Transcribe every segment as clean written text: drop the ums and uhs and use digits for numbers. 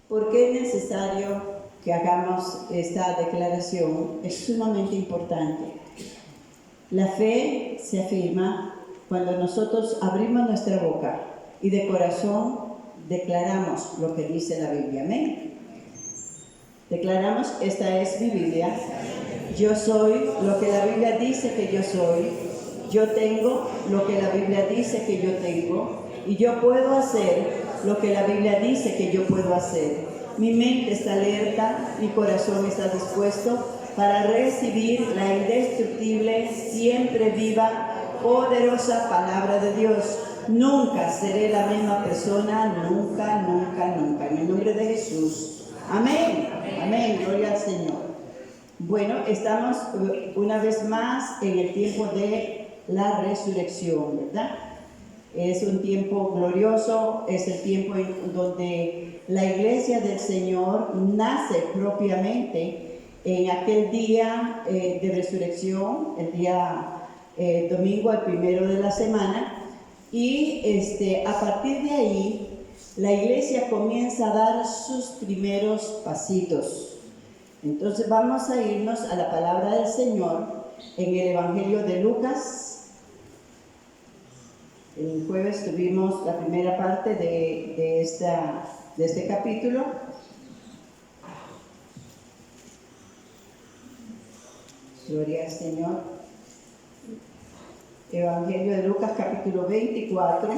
¿Por qué es necesario que hagamos esta declaración? Es sumamente importante. La fe se afirma cuando nosotros abrimos nuestra boca y de corazón declaramos lo que dice la Biblia. Amén. Declaramos, esta es mi Biblia. Yo soy lo que la Biblia dice que yo soy. Yo tengo lo que la Biblia dice que yo tengo. Y yo puedo hacer lo que la Biblia dice que yo puedo hacer. Mi mente está alerta, mi corazón está dispuesto para recibir la indestructible, siempre viva, poderosa palabra de Dios. Nunca seré la misma persona, nunca, nunca, nunca. En el nombre de Jesús. Amén. Amén. Gloria al Señor. Bueno, estamos una vez más en el tiempo de la resurrección, ¿verdad? Es un tiempo glorioso, es el tiempo en donde la iglesia del Señor nace propiamente en aquel día de resurrección, el día domingo, el primero de la semana, y a partir de ahí la iglesia comienza a dar sus primeros pasitos. Entonces vamos a irnos a la palabra del Señor en el Evangelio de Lucas. El jueves tuvimos la primera parte de este capítulo. Gloria al Señor. Evangelio de Lucas, capítulo 24.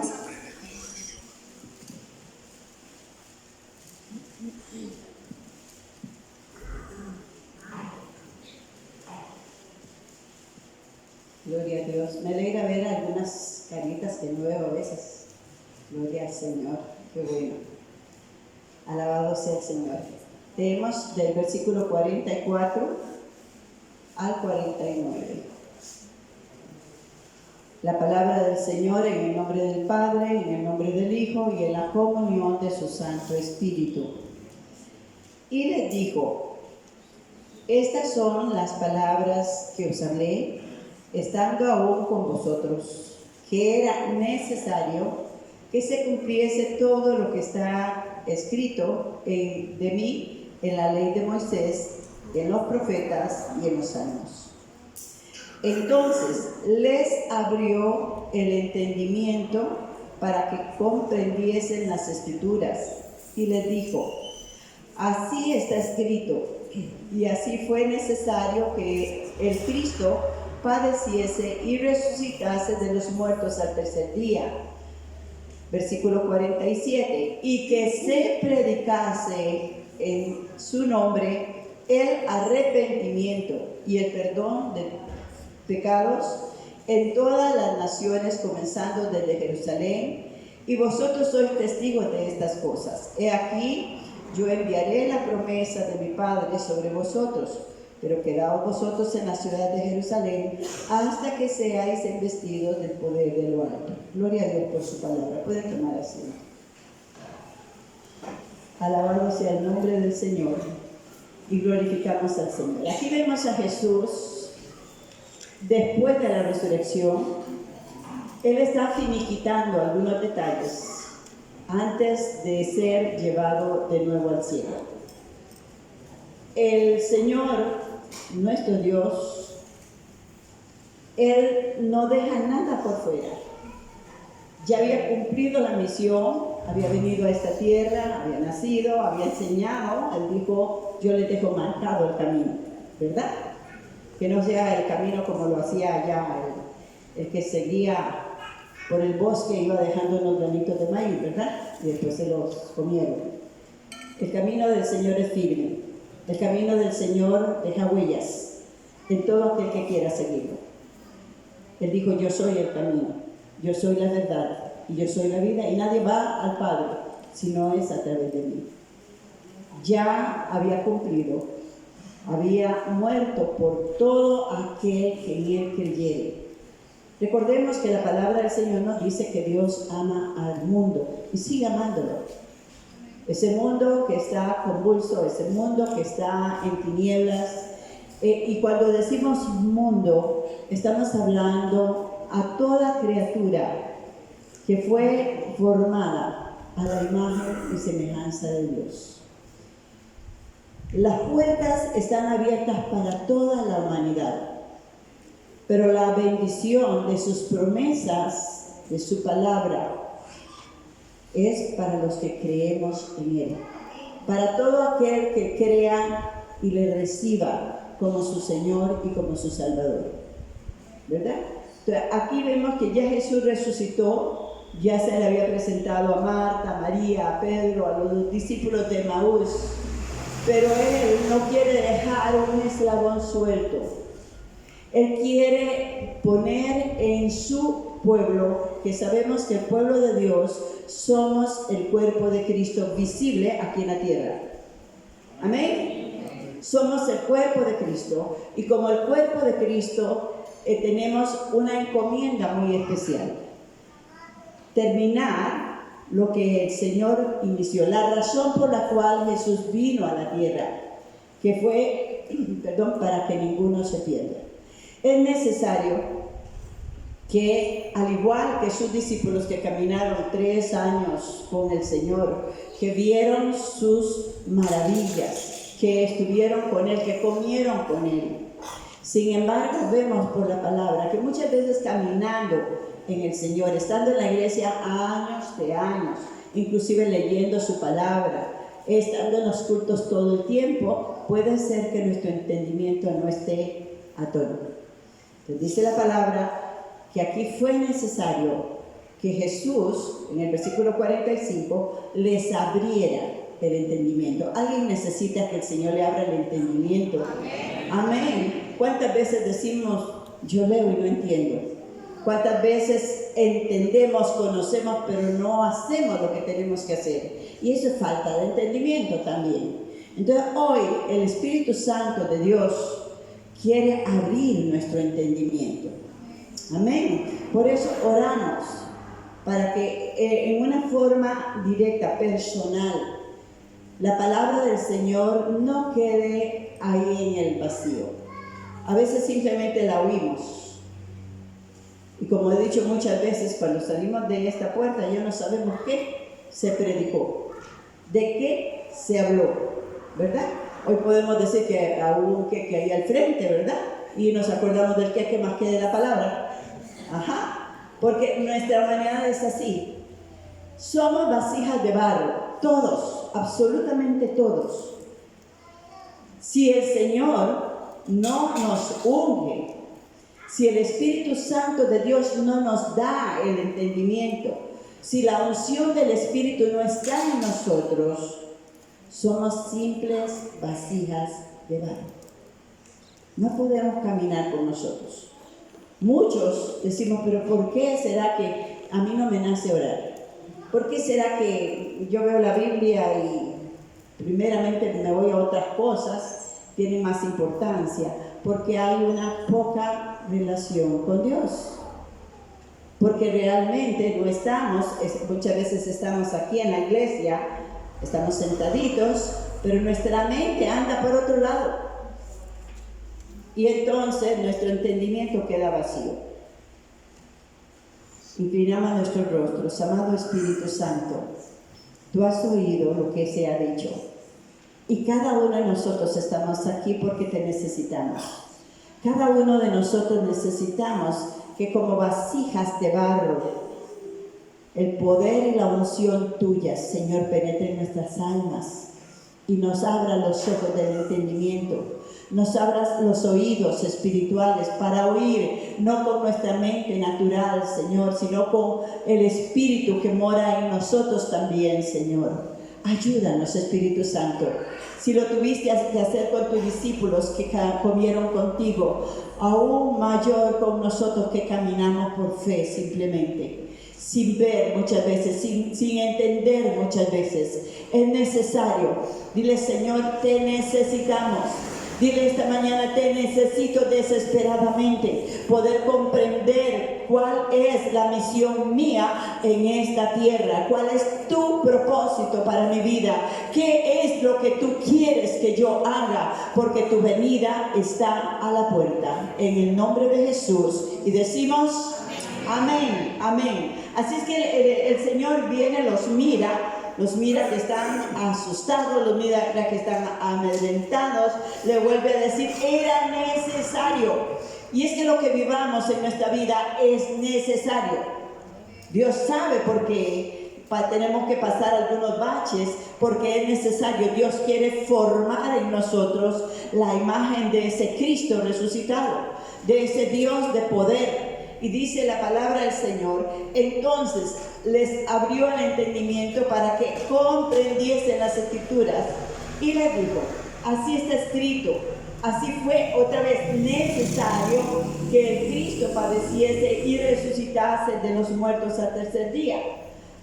Gloria a Dios. Me alegra ver algunas caritas que no veo a veces. Gloria al Señor. Qué bueno. Alabado sea el Señor. Leemos del versículo 44 al 49. La palabra del Señor en el nombre del Padre, en el nombre del Hijo y en la comunión de su Santo Espíritu. Y les dijo: estas son las palabras que os hablé, estando aún con vosotros, que era necesario que se cumpliese todo lo que está escrito de mí en la ley de Moisés, en los profetas y en los salmos. Entonces les abrió el entendimiento para que comprendiesen las escrituras, y les dijo: así está escrito, y así fue necesario que el Cristo padeciese y resucitase de los muertos al tercer día. Versículo 47, y que se predicase en su nombre el arrepentimiento y el perdón de pecados en todas las naciones, comenzando desde Jerusalén, y vosotros sois testigos de estas cosas. He aquí, yo enviaré la promesa de mi Padre sobre vosotros, pero quedaos vosotros en la ciudad de Jerusalén hasta que seáis investidos del poder de lo alto. Gloria a Dios por su palabra. Pueden tomar asiento. Alabado sea el nombre del Señor y glorificamos al Señor. Aquí vemos a Jesús después de la resurrección. Él está finiquitando algunos detalles antes de ser llevado de nuevo al cielo. El Señor, nuestro Dios, Él no deja nada por fuera. Ya había cumplido la misión, había venido a esta tierra, había nacido, había enseñado. Él dijo: yo les dejo marcado el camino, ¿verdad? Que no sea el camino como lo hacía allá el que seguía por el bosque, iba dejando unos granitos de maíz, ¿verdad? Y después se los comieron. El camino del Señor es firme. El camino del Señor deja huellas en todo aquel que quiera seguirlo. Él dijo: yo soy el camino, yo soy la verdad y yo soy la vida, y nadie va al Padre si no es a través de mí. Ya había cumplido, había muerto por todo aquel que en él creyere. Recordemos que la palabra del Señor nos dice que Dios ama al mundo y sigue amándolo. Ese mundo que está convulso, ese mundo que está en tinieblas. Y cuando decimos mundo, estamos hablando a toda criatura que fue formada a la imagen y semejanza de Dios. Las puertas están abiertas para toda la humanidad, pero la bendición de sus promesas, de su palabra, es para los que creemos en Él. Para todo aquel que crea y le reciba como su Señor y como su Salvador. ¿Verdad? Entonces, aquí vemos que ya Jesús resucitó, ya se le había presentado a Marta, a María, a Pedro, a los discípulos de Maús, pero Él no quiere dejar un eslabón suelto. Él quiere poner en su pueblo, que sabemos que el pueblo de Dios somos el cuerpo de Cristo visible aquí en la tierra. Amén. Somos el cuerpo de Cristo, y como el cuerpo de Cristo tenemos una encomienda muy especial: terminar lo que el Señor inició, la razón por la cual Jesús vino a la tierra, que fue, para que ninguno se pierda. Es necesario que, al igual que sus discípulos que caminaron 3 años con el Señor, que vieron sus maravillas, que estuvieron con Él, que comieron con Él, sin embargo vemos por la palabra que muchas veces caminando en el Señor, estando en la iglesia años de años, inclusive leyendo su palabra, estando en los cultos todo el tiempo, puede ser que nuestro entendimiento no esté a tono. Entonces dice la palabra que aquí fue necesario que Jesús, en el versículo 45, les abriera el entendimiento. Alguien necesita que el Señor le abra el entendimiento. Amén. Amén. ¿Cuántas veces decimos, yo leo y no entiendo? ¿Cuántas veces entendemos, conocemos, pero no hacemos lo que tenemos que hacer? Y eso es falta de entendimiento también. Entonces hoy el Espíritu Santo de Dios quiere abrir nuestro entendimiento. Amén. Por eso oramos, para que en una forma directa, personal, la palabra del Señor no quede ahí en el vacío. A veces simplemente la oímos. Y como he dicho muchas veces, cuando salimos de esta puerta ya no sabemos qué se predicó, de qué se habló, ¿verdad? Hoy podemos decir que hubo un queque ahí al frente, ¿verdad? Y nos acordamos del queque más que de la palabra. Ajá, porque nuestra humanidad es así. Somos vasijas de barro, todos, absolutamente todos. Si el Señor no nos unge, si el Espíritu Santo de Dios no nos da el entendimiento, si la unción del Espíritu no está en nosotros, somos simples vasijas de barro. No podemos caminar con nosotros. Muchos decimos, pero ¿por qué será que a mí no me nace orar? ¿Por qué será que yo veo la Biblia y primeramente me voy a otras cosas? Tiene más importancia, porque hay una poca relación con Dios. Porque realmente no estamos, muchas veces estamos aquí en la iglesia, estamos sentaditos, pero nuestra mente anda por otro lado. Y entonces nuestro entendimiento queda vacío. Inclinamos nuestros rostros. Amado Espíritu Santo, tú has oído lo que se ha dicho. Y cada uno de nosotros estamos aquí porque te necesitamos. Cada uno de nosotros necesitamos que como vasijas de barro, el poder y la unción tuya, Señor, penetre en nuestras almas y nos abra los ojos del entendimiento. Nos abras los oídos espirituales para oír, no con nuestra mente natural, Señor, sino con el Espíritu que mora en nosotros también, Señor. Ayúdanos, Espíritu Santo. Si lo tuviste que hacer con tus discípulos que comieron contigo, aún mayor con nosotros que caminamos por fe simplemente, sin ver muchas veces, sin entender muchas veces. Es necesario. Dile, Señor, te necesitamos. Dile esta mañana, te necesito desesperadamente poder comprender cuál es la misión mía en esta tierra, cuál es tu propósito para mi vida, qué es lo que tú quieres que yo haga, porque tu venida está a la puerta. En el nombre de Jesús. Y decimos, amén, amén. Así es que el Señor viene, los mira los mira que están asustados, los mira que están amedrentados, le vuelve a decir, era necesario. Y es que lo que vivamos en nuestra vida es necesario. Dios sabe por qué tenemos que pasar algunos baches, porque es necesario. Dios quiere formar en nosotros la imagen de ese Cristo resucitado, de ese Dios de poder. Y dice la palabra del Señor, entonces les abrió el entendimiento para que comprendiesen las Escrituras. Y les dijo, así está escrito, así fue otra vez necesario que el Cristo padeciese y resucitase de los muertos al tercer día.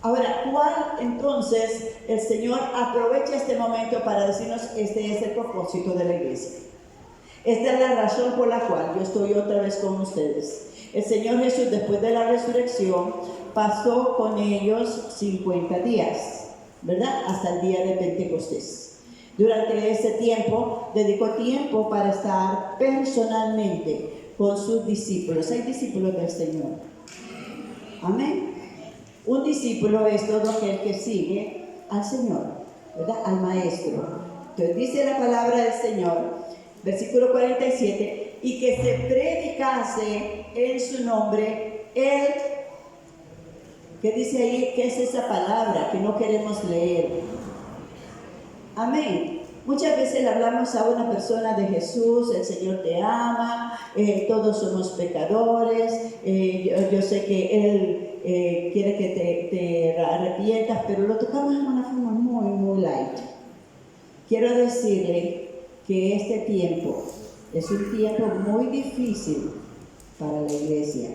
Ahora, ¿cuál entonces el Señor aprovecha este momento para decirnos este es el propósito de la iglesia? Esta es la razón por la cual yo estoy otra vez con ustedes. El Señor Jesús, después de la resurrección, pasó con ellos 50 días, ¿verdad? Hasta el día de Pentecostés. Durante ese tiempo, dedicó tiempo para estar personalmente con sus discípulos. Hay discípulos del Señor. Amén. Un discípulo es todo aquel que sigue al Señor, ¿verdad? Al Maestro. Entonces dice la palabra del Señor, versículo 47, y que se predicase en su nombre el, ¿qué dice ahí? ¿Qué es esa palabra que no queremos leer? Amén. Muchas veces le hablamos a una persona de Jesús, el Señor te ama, todos somos pecadores, yo sé que Él quiere que te arrepientas, pero lo tocamos de una forma muy light. Quiero decirle que este tiempo es un tiempo muy difícil para la iglesia.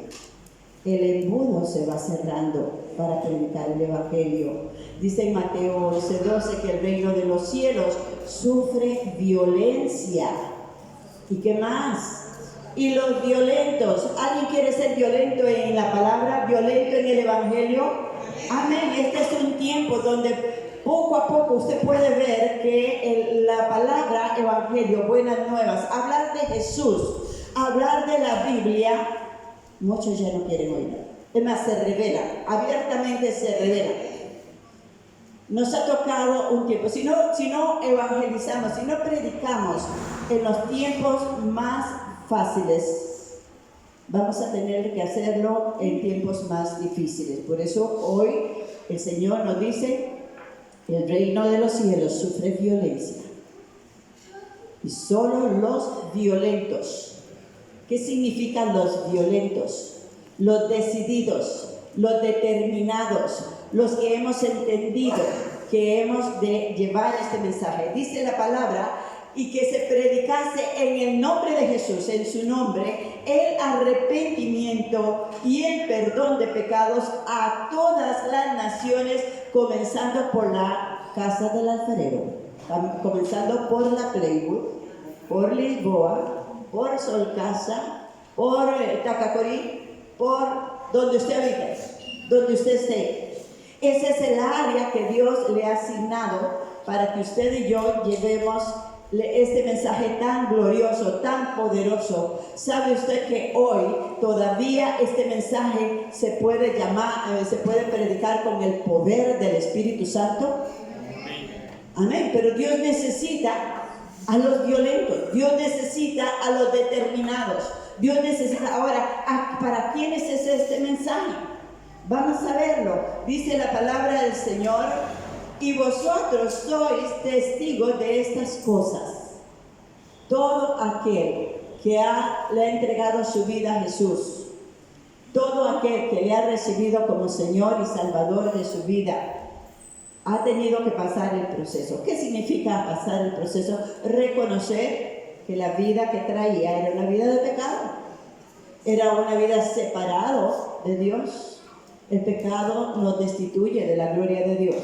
El embudo se va cerrando para predicar el Evangelio. Dice en Mateo 11:12 que el reino de los cielos sufre violencia. ¿Y qué más? Y los violentos. ¿Alguien quiere ser violento en la palabra? ¿Violento en el Evangelio? Amén. Este es un tiempo donde poco a poco usted puede ver que la palabra Evangelio, buenas nuevas, hablar de Jesús, hablar de la Biblia, muchos ya no quieren oír. Es más, se revelan, abiertamente se revelan. Nos ha tocado un tiempo, si no evangelizamos, si no predicamos en los tiempos más fáciles, vamos a tener que hacerlo en tiempos más difíciles. Por eso hoy el Señor nos dice, el reino de los cielos sufre violencia. Y solo los violentos. ¿Qué significan los violentos? Los decididos, los determinados, los que hemos entendido que hemos de llevar este mensaje. Dice la palabra, y que se predicase en el nombre de Jesús, en su nombre, el arrepentimiento y el perdón de pecados a todas las naciones, comenzando por la casa del alfarero, comenzando por la Playwood, por Lisboa, por Solcasa, por Tacacorí, por donde usted habita, donde usted esté. Ese es el área que Dios le ha asignado para que usted y yo llevemos este mensaje tan glorioso, tan poderoso. ¿Sabe usted que hoy todavía este mensaje se puede se puede predicar con el poder del Espíritu Santo? Amén. Pero Dios necesita a los violentos, Dios necesita a los determinados, Dios necesita. Ahora, ¿para quiénes es este mensaje? Vamos a verlo. Dice la palabra del Señor, y vosotros sois testigos de estas cosas. Todo aquel que le ha entregado su vida a Jesús, todo aquel que le ha recibido como Señor y Salvador de su vida, ha tenido que pasar el proceso. ¿Qué significa pasar el proceso? Reconocer que la vida que traía era una vida de pecado, era una vida separado de Dios. El pecado nos destituye de la gloria de Dios.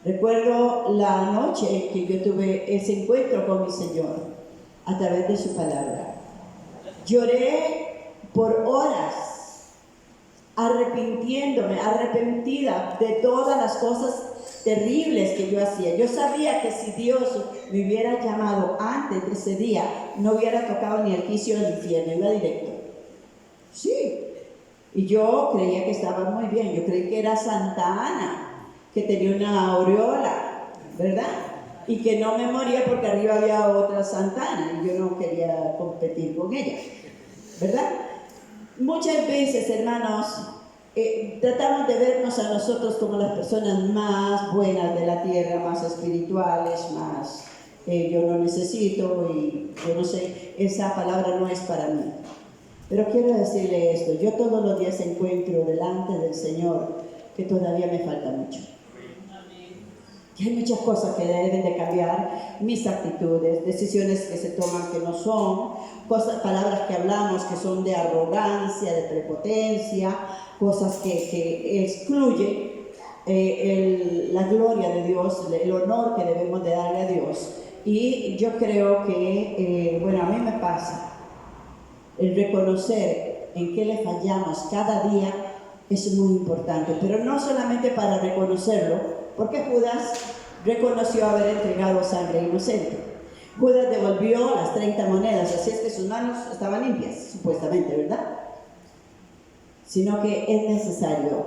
Recuerdo la noche que yo tuve ese encuentro con mi Señor a través de su palabra. Lloré por horas, arrepentida de todas las cosas terribles que yo hacía. Yo sabía que si Dios me hubiera llamado antes de ese día, no hubiera tocado ni el quicio del infierno, iba directo. Sí. Y yo creía que estaba muy bien, yo creí que era Santa Ana. que tenía una aureola, ¿verdad? Y que no me moría porque arriba había otra Santana y yo no quería competir con ella, ¿verdad? Muchas veces, hermanos, tratamos de vernos a nosotros como las personas más buenas de la tierra, más espirituales, más yo no necesito y yo no sé, esa palabra no es para mí. Pero quiero decirle esto, yo todos los días encuentro delante del Señor que todavía me falta mucho. Y hay muchas cosas que deben de cambiar, mis actitudes, decisiones que se toman que no son, palabras que hablamos que son de arrogancia, de prepotencia, cosas que excluyen la gloria de Dios, el honor que debemos de darle a Dios. Y yo creo que, bueno, a mí me pasa, el reconocer en qué le fallamos cada día es muy importante, pero no solamente para reconocerlo, porque Judas reconoció haber entregado sangre inocente. Judas devolvió las 30 monedas, así es que sus manos estaban limpias, supuestamente, ¿verdad? Sino que es necesario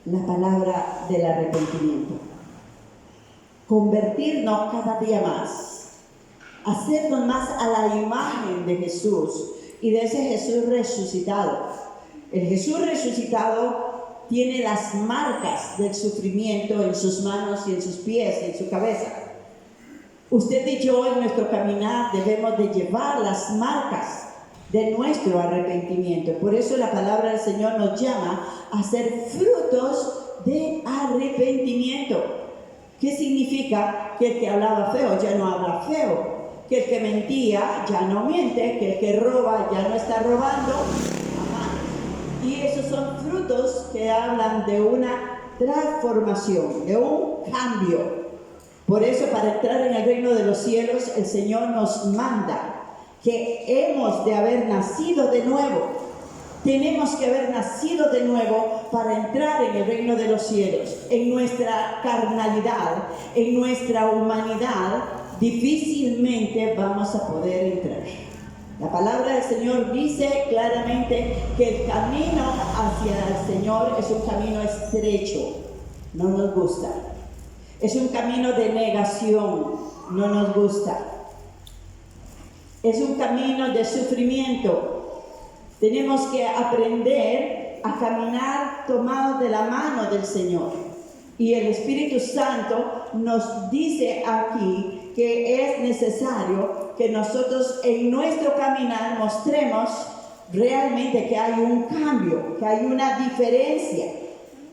la palabra del arrepentimiento. Convertirnos cada día más, hacernos más a la imagen de Jesús y de ese Jesús resucitado. El Jesús resucitado tiene las marcas del sufrimiento en sus manos y en sus pies, en su cabeza. Usted y yo en nuestro caminar debemos de llevar las marcas de nuestro arrepentimiento. Por eso la palabra del Señor nos llama a ser frutos de arrepentimiento. ¿Qué significa? Que el que hablaba feo ya no habla feo, que el que mentía ya no miente, que el que roba ya no está robando. Y esos son frutos que hablan de una transformación, de un cambio. Por eso, para entrar en el reino de los cielos, el Señor nos manda que hemos de haber nacido de nuevo. Tenemos que haber nacido de nuevo para entrar en el reino de los cielos. En nuestra carnalidad, en nuestra humanidad, difícilmente vamos a poder entrar. La palabra del Señor dice claramente que el camino hacia el Señor es un camino estrecho, no nos gusta. Es un camino de negación, no nos gusta. Es un camino de sufrimiento. Tenemos que aprender a caminar tomados de la mano del Señor. Y el Espíritu Santo nos dice aquí que es necesario que nosotros en nuestro caminar mostremos realmente que hay un cambio, que hay una diferencia,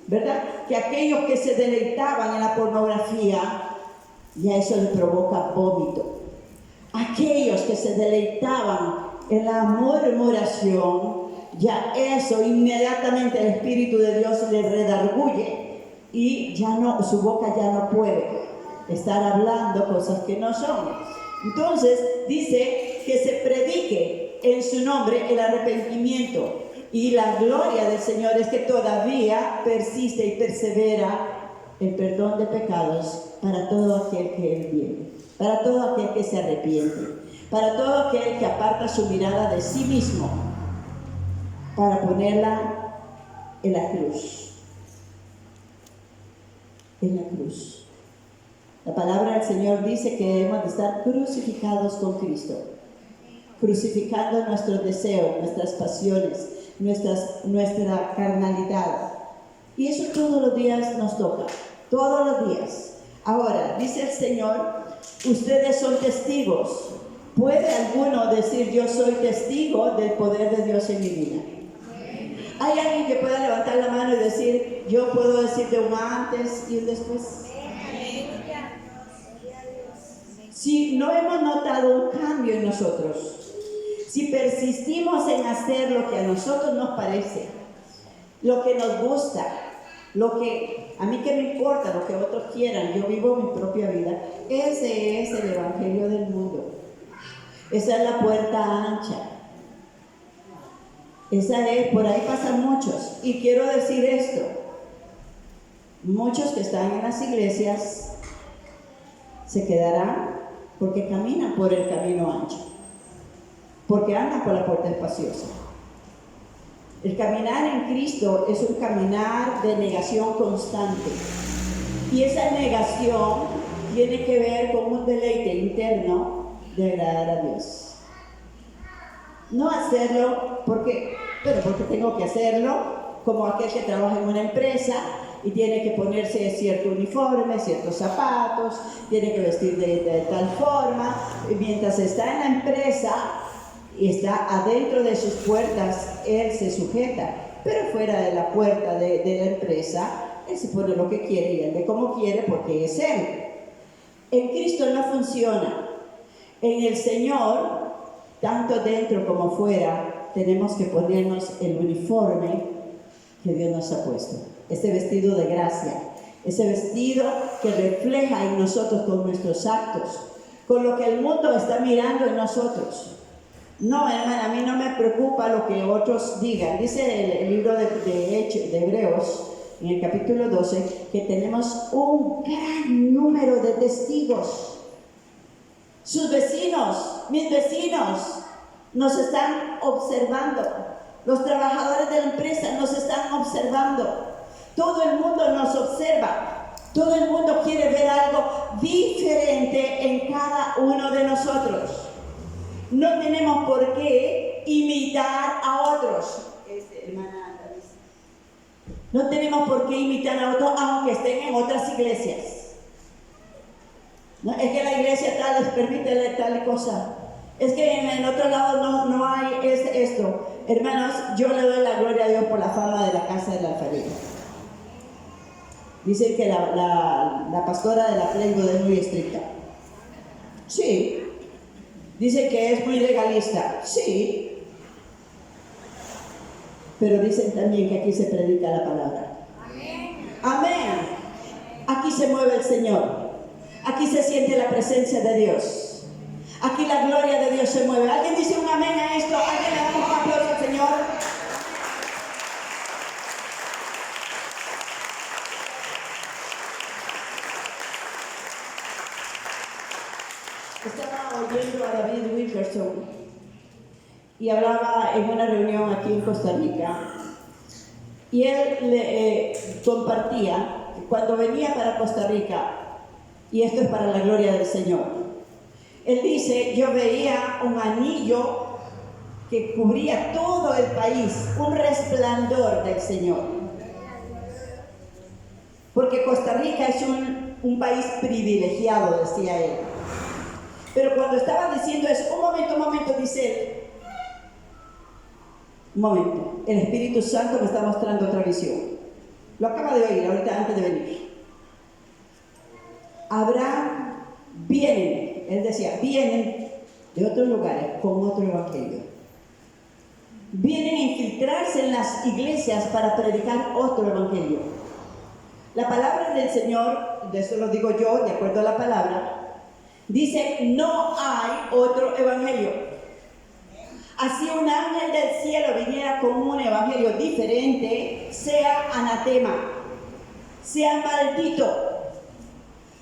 ¿verdad? Que aquellos que se deleitaban en la pornografía, ya eso les provoca vómito. Aquellos que se deleitaban en la murmuración, ya eso inmediatamente el Espíritu de Dios les redarguye y ya no, su boca ya no puede estar hablando cosas que no son. Entonces dice que se predique en su nombre el arrepentimiento, y la gloria del Señor es que todavía persiste y persevera el perdón de pecados para todo aquel que Él viene, para todo aquel que se arrepiente, para todo aquel que aparta su mirada de sí mismo para ponerla en la cruz. En la cruz. La palabra del Señor dice que debemos de estar crucificados con Cristo, crucificando nuestros deseos, nuestras pasiones, nuestra carnalidad. Y eso todos los días nos toca, todos los días. Ahora, dice el Señor, ustedes son testigos. ¿Puede alguno decir yo soy testigo del poder de Dios en mi vida? ¿Hay alguien que pueda levantar la mano y decir yo puedo decir de un antes y un después? Si no hemos notado un cambio en nosotros, si persistimos en hacer lo que a nosotros nos parece, lo que nos gusta, lo que a mí que me importa, lo que otros quieran, yo vivo mi propia vida, ese es el evangelio del mundo. Esa es la puerta ancha. Esa es, por ahí pasan muchos. Y quiero decir esto, muchos que están en las iglesias se quedarán porque caminan por el camino ancho, porque andan por la puerta espaciosa. El caminar en Cristo es un caminar de negación constante. Y esa negación tiene que ver con un deleite interno de agradar a Dios. No hacerlo porque tengo que hacerlo, como aquel que trabaja en una empresa y tiene que ponerse cierto uniforme, ciertos zapatos, tiene que vestir de tal forma, y mientras está en la empresa y está adentro de sus puertas, él se sujeta, pero fuera de la puerta de la empresa, él se pone lo que quiere y ande como quiere porque es él. En Cristo no funciona. En el Señor, tanto dentro como fuera, tenemos que ponernos el uniforme que Dios nos ha puesto, ese vestido de gracia, ese vestido que refleja en nosotros con nuestros actos, con lo que el mundo está mirando en nosotros. No, hermana, a mí no me preocupa lo que otros digan. Dice el libro de Hebreos, en el capítulo 12, que tenemos un gran número de testigos. Sus vecinos, mis vecinos, nos están observando. Los trabajadores de la empresa nos están observando. Todo el mundo nos observa. Todo el mundo quiere ver algo diferente en cada uno de nosotros. No tenemos por qué imitar a otros. Hermana, no tenemos por qué imitar a otros, aunque estén en otras iglesias. No, es que la iglesia tal les permite tal cosa. Es que en el otro lado no hay esto. Hermanos, yo le doy la gloria a Dios por la fama de la casa del alfarero. Dicen que la pastora de la Playwood es muy estricta. Sí. Dicen que es muy legalista. Sí. Pero dicen también que aquí se predica la palabra. Amén. Amén. Aquí se mueve el Señor. Aquí se siente la presencia de Dios. Aquí la gloria de Dios se mueve. ¿Alguien dice un amén a esto? ¿Alguien le damos un aplauso al Señor? Estaba oyendo a David Wilkerson y hablaba en una reunión aquí en Costa Rica y él le compartía que cuando venía para Costa Rica, y esto es para la gloria del Señor, él dice, yo veía un anillo que cubría todo el país, un resplandor del Señor. Porque Costa Rica es un país privilegiado, decía él. Pero cuando estaba diciendo eso, un momento, dice él, un momento, el Espíritu Santo me está mostrando otra visión. Lo acaba de oír ahorita antes de venir. Él decía, vienen de otros lugares con otro evangelio. Vienen a infiltrarse en las iglesias para predicar otro evangelio. La palabra del Señor, de eso lo digo yo, de acuerdo a la palabra, dice, no hay otro evangelio. Así un ángel del cielo viniera con un evangelio diferente, sea anatema, sea maldito.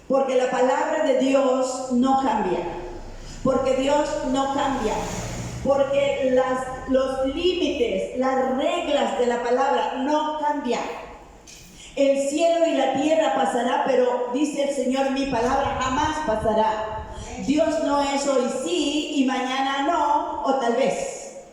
Porque la palabra de Dios no cambia. Porque Dios no cambia. Porque los límites, las reglas de la palabra no cambian. El cielo y la tierra pasará, pero dice el Señor, mi palabra jamás pasará. Dios no es hoy sí y mañana no, o tal vez.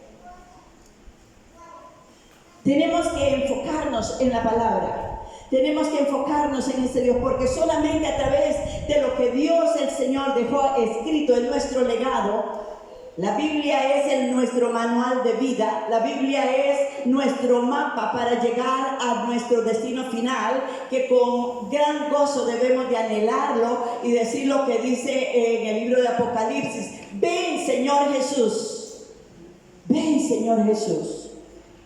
Tenemos que enfocarnos en la palabra. Tenemos que enfocarnos en ese Dios, porque solamente a través de lo que Dios el Señor dejó escrito en nuestro legado, la Biblia es nuestro manual de vida, la Biblia es nuestro mapa para llegar a nuestro destino final, que con gran gozo debemos de anhelarlo y decir lo que dice en el libro de Apocalipsis: ven Señor Jesús, ven Señor Jesús.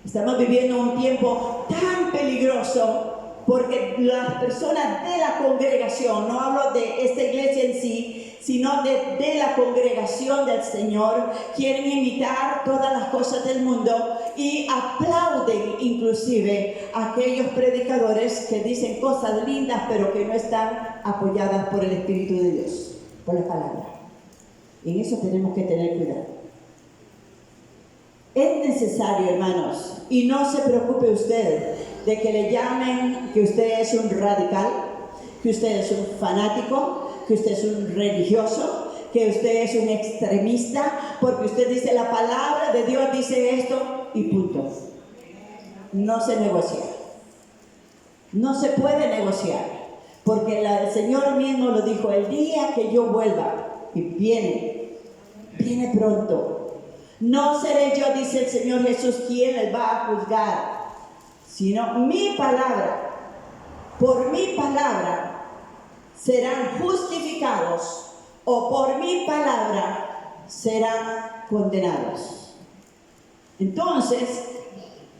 Estamos viviendo un tiempo tan peligroso porque las personas de la congregación, no hablo de esta iglesia en sí, sino de la congregación del Señor, quieren imitar todas las cosas del mundo y aplauden inclusive a aquellos predicadores que dicen cosas lindas pero que no están apoyadas por el Espíritu de Dios, por la palabra. Y en eso tenemos que tener cuidado. Es necesario, hermanos, y no se preocupe usted de que le llamen que usted es un radical, que usted es un fanático, que usted es un religioso, que usted es un extremista, porque usted dice la palabra de Dios, dice esto y punto. No se negocia. No se puede negociar, porque el Señor mismo lo dijo, el día que yo vuelva, y viene pronto. No seré yo, dice el Señor Jesús, quien les va a juzgar, sino mi palabra. Por mi palabra serán justificados, o por mi palabra serán condenados. Entonces,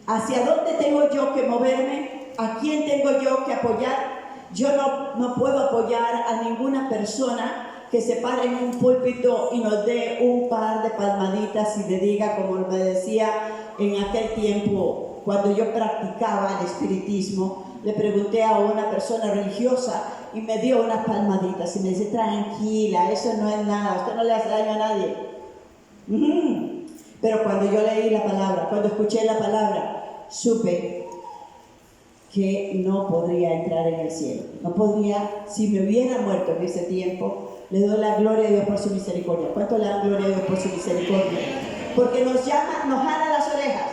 ¿hacia dónde tengo yo que moverme? ¿A quién tengo yo que apoyar? Yo no puedo apoyar a ninguna persona que se pare en un púlpito y nos dé un par de palmaditas y le diga, como me decía en aquel tiempo, cuando yo practicaba el espiritismo, le pregunté a una persona religiosa y me dio unas palmaditas y me dice, tranquila, eso no es nada, usted no le hace daño a nadie. Pero cuando yo leí la palabra, cuando escuché la palabra, supe que no podría entrar en el cielo. No podría, si me hubiera muerto en ese tiempo, le doy la gloria a Dios por su misericordia. ¿Cuánto le dan gloria a Dios por su misericordia? Porque nos llama, nos jala las orejas.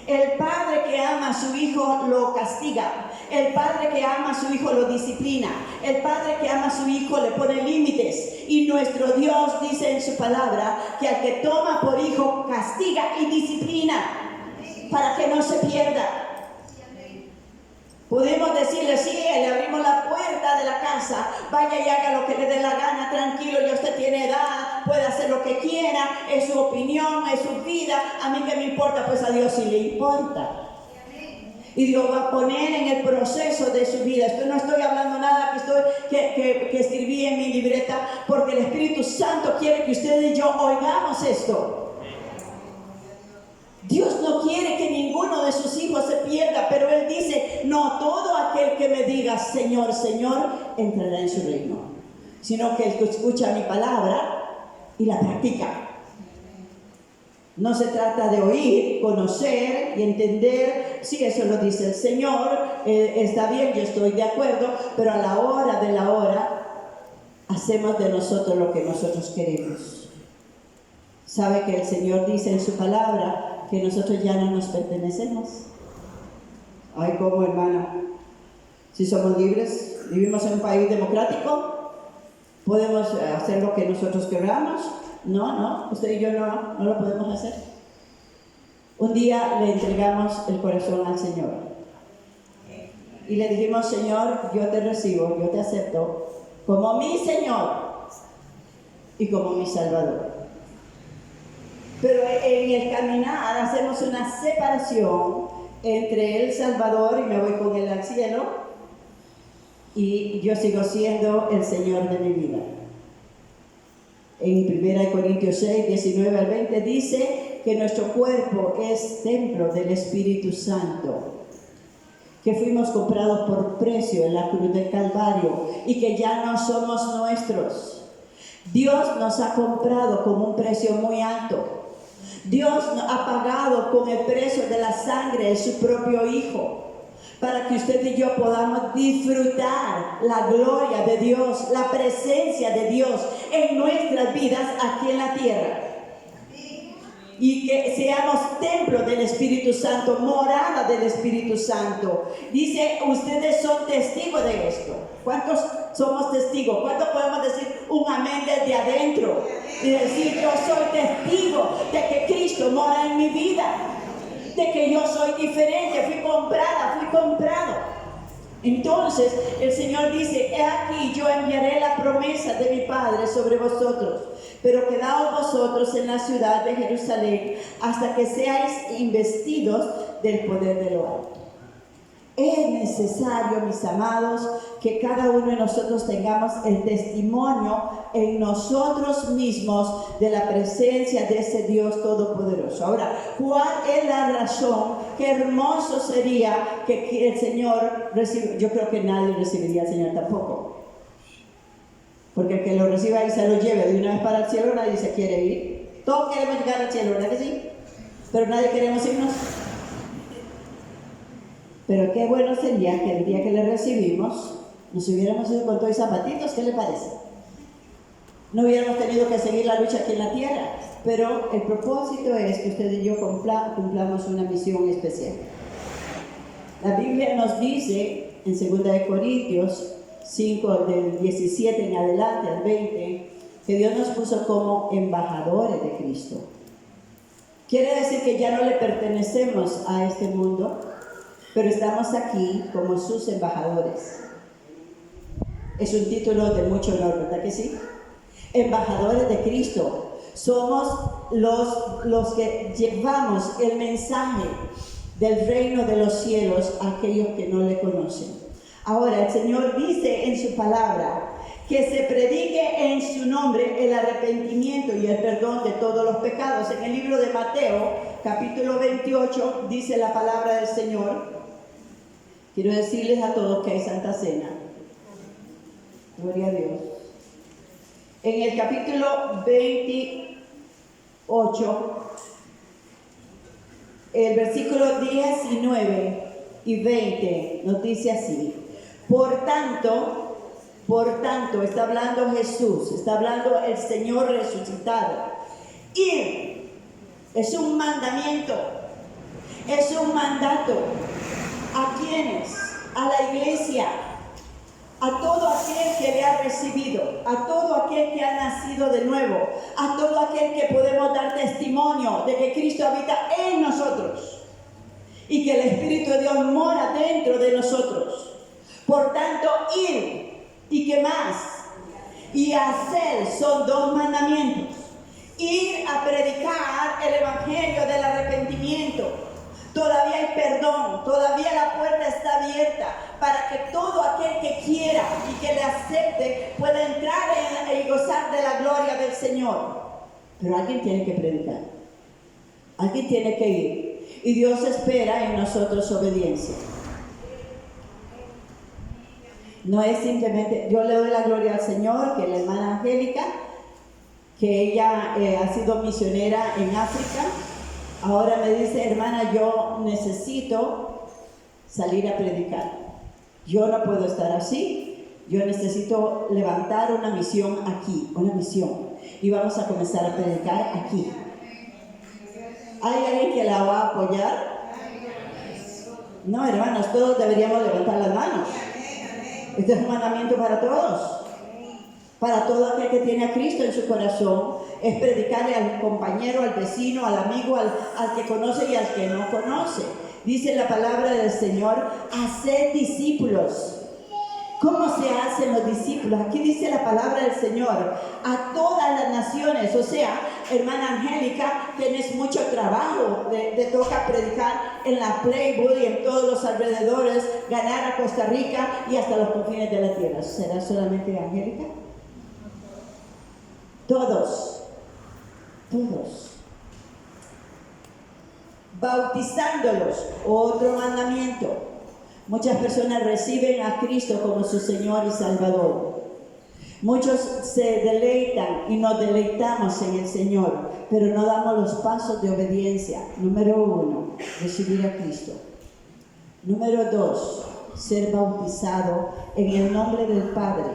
El padre que ama a su hijo lo castiga. El padre que ama a su hijo lo disciplina. El padre que ama a su hijo le pone límites. Y nuestro Dios dice en su palabra que al que toma por hijo castiga y disciplina para que no se pierda. Podemos decirle, sí, le abrimos la puerta de la casa, vaya y haga lo que le dé la gana, tranquilo, ya usted tiene edad, puede hacer lo que quiera, es su opinión, es su vida, a mí que me importa, pues a Dios sí le importa. Y Dios va a poner en el proceso de su vida. Esto no estoy hablando nada que escribí en mi libreta, porque el Espíritu Santo quiere que ustedes y yo oigamos esto. Dios no quiere que ninguno de sus hijos se pierda, pero Él dice, no todo aquel que me diga Señor, Señor, entrará en su reino, sino que el que escucha mi palabra y la practica. No se trata de oír, conocer y entender, sí, eso lo dice el Señor, está bien, yo estoy de acuerdo, pero a la hora de la hora hacemos de nosotros lo que nosotros queremos. ¿Sabe que el Señor dice en su palabra que nosotros ya no nos pertenecemos? Ay, ¿cómo, hermana? Si somos libres, vivimos en un país democrático, podemos hacer lo que nosotros queramos. No, usted y yo no lo podemos hacer. Un día le entregamos el corazón al Señor y le dijimos, Señor, yo te recibo, yo te acepto como mi Señor y como mi Salvador. Pero en el caminar hacemos una separación entre el Salvador y me voy con Él al cielo, y yo sigo siendo el Señor de mi vida. En 1 Corintios 6, 19 al 20 dice que nuestro cuerpo es templo del Espíritu Santo, que fuimos comprados por precio en la cruz del Calvario y que ya no somos nuestros. Dios nos ha comprado con un precio muy alto. Dios ha pagado con el precio de la sangre de su propio Hijo, para que usted y yo podamos disfrutar la gloria de Dios, la presencia de Dios en nuestras vidas aquí en la tierra. Y que seamos templo del Espíritu Santo, morada del Espíritu Santo. Dice, ustedes son testigos de esto. ¿Cuántos somos testigos? ¿Cuántos podemos decir un amén desde adentro? Y decir, yo soy testigo de que Cristo mora en mi vida, de que yo soy diferente, fui comprado. Entonces el Señor dice, he aquí yo enviaré la promesa de mi Padre sobre vosotros, pero quedaos vosotros en la ciudad de Jerusalén hasta que seáis investidos del poder de lo alto. Es necesario, mis amados, que cada uno de nosotros tengamos el testimonio en nosotros mismos de la presencia de ese Dios todopoderoso. Ahora, ¿cuál es la razón? Qué hermoso sería que el Señor reciba. Yo creo que nadie recibiría al Señor tampoco, porque el que lo reciba y se lo lleve de una vez para el cielo, nadie se quiere ir. Todos queremos llegar al cielo, ¿verdad que sí? Pero nadie queremos irnos. Pero qué bueno sería que el día que le recibimos, Nos hubiéramos ido con todos zapatitos, ¿qué le parece? No hubiéramos tenido que seguir la lucha aquí en la tierra, pero el propósito es que usted y yo cumplamos una misión especial. La Biblia nos dice en 2 Corintios 5, del 17 en adelante al 20, que Dios nos puso como embajadores de Cristo. Quiere decir que ya no le pertenecemos a este mundo, pero estamos aquí como sus embajadores. Es un título de mucho honor, ¿verdad que sí? Embajadores de Cristo. Somos los que llevamos el mensaje del reino de los cielos a aquellos que no le conocen. Ahora, el Señor dice en su palabra que se predique en su nombre el arrepentimiento y el perdón de todos los pecados. En el libro de Mateo, capítulo 28, dice la palabra del Señor. Quiero decirles a todos que hay Santa Cena. Gloria a Dios. En el capítulo 28, el versículo 19 y 20 nos dice así: Por tanto, está hablando Jesús, está hablando el Señor resucitado. Ir es un mandamiento, es un mandato. ¿A quiénes? A la iglesia, a todo aquel que le ha recibido, a todo aquel que ha nacido de nuevo, a todo aquel que podemos dar testimonio de que Cristo habita en nosotros y que el Espíritu de Dios mora dentro de nosotros. Por tanto, ir. ¿Y qué más? Y hacer son dos mandamientos. Ir a predicar el evangelio del arrepentimiento. Todavía hay perdón, todavía la puerta está abierta para que todo aquel que quiera y que le acepte pueda entrar y gozar de la gloria del Señor. Pero alguien tiene que predicar, alguien tiene que ir, y Dios espera en nosotros obediencia. No es simplemente, yo le doy la gloria al Señor, que la hermana Angélica, que ella ha sido misionera en África, ahora me dice: hermana, yo necesito salir a predicar. Yo no puedo estar así. Yo necesito levantar una misión aquí, una misión. Y vamos a comenzar a predicar aquí. ¿Hay alguien que la va a apoyar? No, hermanos, todos deberíamos levantar las manos. Este es un mandamiento para todos. Para todo aquel que tiene a Cristo en su corazón, es predicarle al compañero, al vecino, al amigo, al que conoce y al que no conoce. Dice la palabra del Señor: haced discípulos. ¿Cómo se hacen los discípulos? Aquí dice la palabra del Señor: a todas las naciones. O sea, hermana Angélica, tienes mucho trabajo. Te toca predicar en la Playboy y en todos los alrededores, ganar a Costa Rica y hasta los confines de la tierra. ¿Será solamente Angélica? Todos. Bautizándolos, otro mandamiento. Muchas personas reciben a Cristo como su Señor y Salvador. Muchos se deleitan y nos deleitamos en el Señor, pero no damos los pasos de obediencia. Número 1, recibir a Cristo. Número 2, ser bautizado en el nombre del Padre,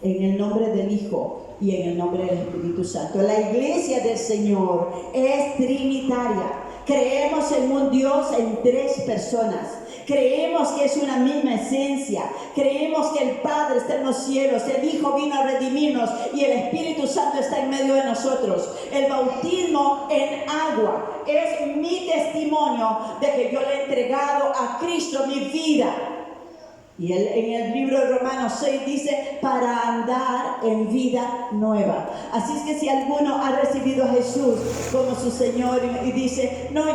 en el nombre del Hijo y en el nombre del Espíritu Santo. La iglesia del Señor es trinitaria. Creemos en un Dios en 3 personas. Creemos que es una misma esencia. Creemos que el Padre está en los cielos, el Hijo vino a redimirnos y el Espíritu Santo está en medio de nosotros. El bautismo en agua es mi testimonio de que yo le he entregado a Cristo mi vida. Y en el libro de Romanos 6 dice: para andar en vida nueva. Así es que si alguno ha recibido a Jesús como su Señor y dice: no,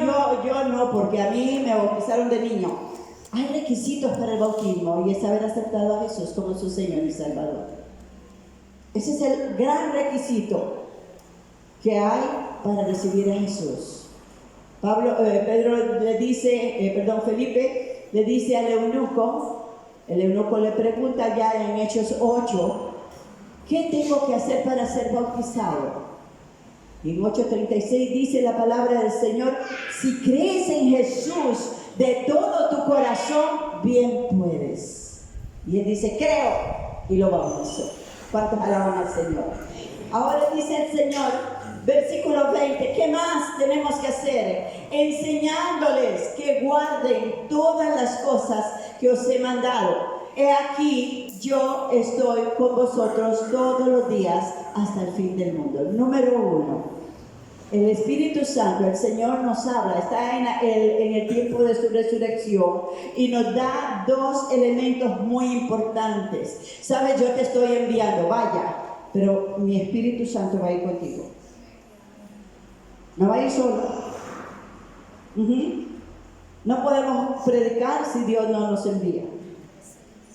yo no, porque a mí me bautizaron de niño. Hay requisitos para el bautismo, y es haber aceptado a Jesús como su Señor y Salvador. Ese es el gran requisito que hay para recibir a Jesús. Felipe le dice al eunuco. El eunuco le pregunta ya en Hechos 8: ¿qué tengo que hacer para ser bautizado? Y en 8:36 dice la palabra del Señor: si crees en Jesús de todo tu corazón, bien puedes. Y él dice, creo, y lo bautizó. ¿Cuántos alaban al Señor? Ahora dice el Señor, versículo 20, ¿qué más tenemos que hacer? Enseñándoles que guarden todas las cosas que os he mandado. He aquí, yo estoy con vosotros todos los días hasta el fin del mundo. Número 1. El Espíritu Santo, el Señor nos habla, está en el tiempo de su resurrección y nos da dos elementos muy importantes. ¿Sabes? Yo te estoy enviando, vaya, pero mi Espíritu Santo va a ir contigo. No va a ir solo. No podemos predicar si Dios no nos envía.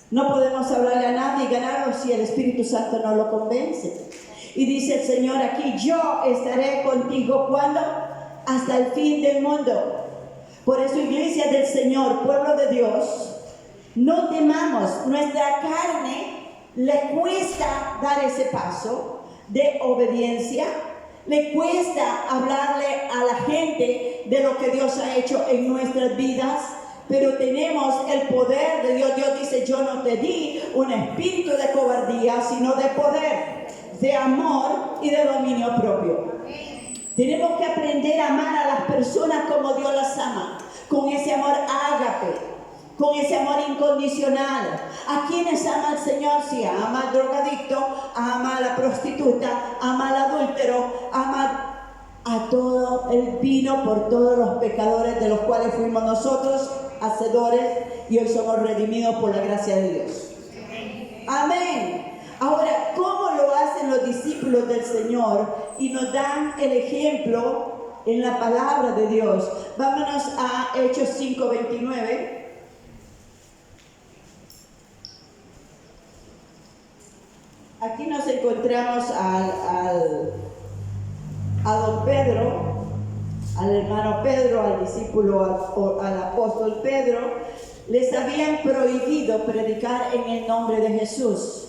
No podemos hablarle a nadie y ganarlo si el Espíritu Santo no lo convence. Y dice el Señor aquí, yo estaré contigo, ¿cuándo? Hasta el fin del mundo. Por eso, iglesia del Señor, pueblo de Dios, no temamos. Nuestra carne le cuesta dar ese paso de obediencia. Le cuesta hablarle a la gente de lo que Dios ha hecho en nuestras vidas. Pero tenemos el poder de Dios. Dios dice, yo no te di un espíritu de cobardía, sino de poder, de amor y de dominio propio. Tenemos que aprender a amar a las personas como Dios las ama, con ese amor ágape, con ese amor incondicional. ¿A quienes ama el Señor? Sí, ama al drogadicto, ama a la prostituta, ama al adúltero, ama a todo. Él vino por todos los pecadores de los cuales fuimos nosotros hacedores y hoy somos redimidos por la gracia de Dios. Amén. Ahora, ¿cómo lo hacen los discípulos del Señor? Y nos dan el ejemplo en la palabra de Dios. Vámonos a Hechos 5:29. Aquí nos encontramos a don Pedro, al hermano Pedro, al discípulo, al apóstol Pedro. Les habían prohibido predicar en el nombre de Jesús.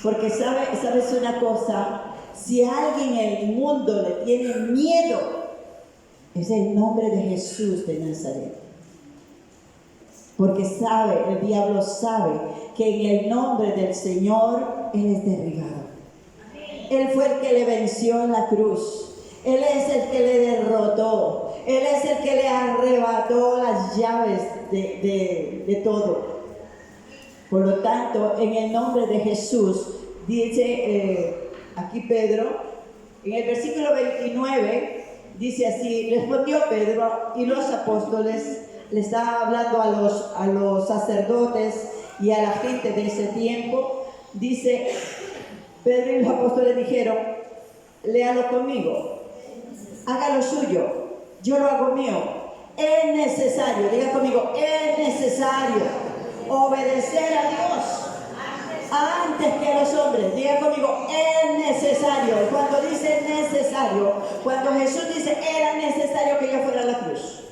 Porque sabes una cosa, si alguien en el mundo le tiene miedo, es el nombre de Jesús de Nazaret. Porque el diablo sabe que en el nombre del Señor Él es derribado. Él fue el que le venció en la cruz. Él es el que le derrotó. Él es el que le arrebató las llaves de todo. Por lo tanto, en el nombre de Jesús, dice aquí Pedro, en el versículo 29, dice así, respondió Pedro y los apóstoles, le estaba hablando a los sacerdotes y a la gente de ese tiempo, dice, Pedro y los apóstoles dijeron, léalo conmigo, haga lo suyo, yo lo hago mío, es necesario, diga conmigo, es necesario obedecer a Dios antes que a los hombres. Diga conmigo, es necesario. Cuando dice necesario, cuando Jesús dice, era necesario que yo fuera a la cruz,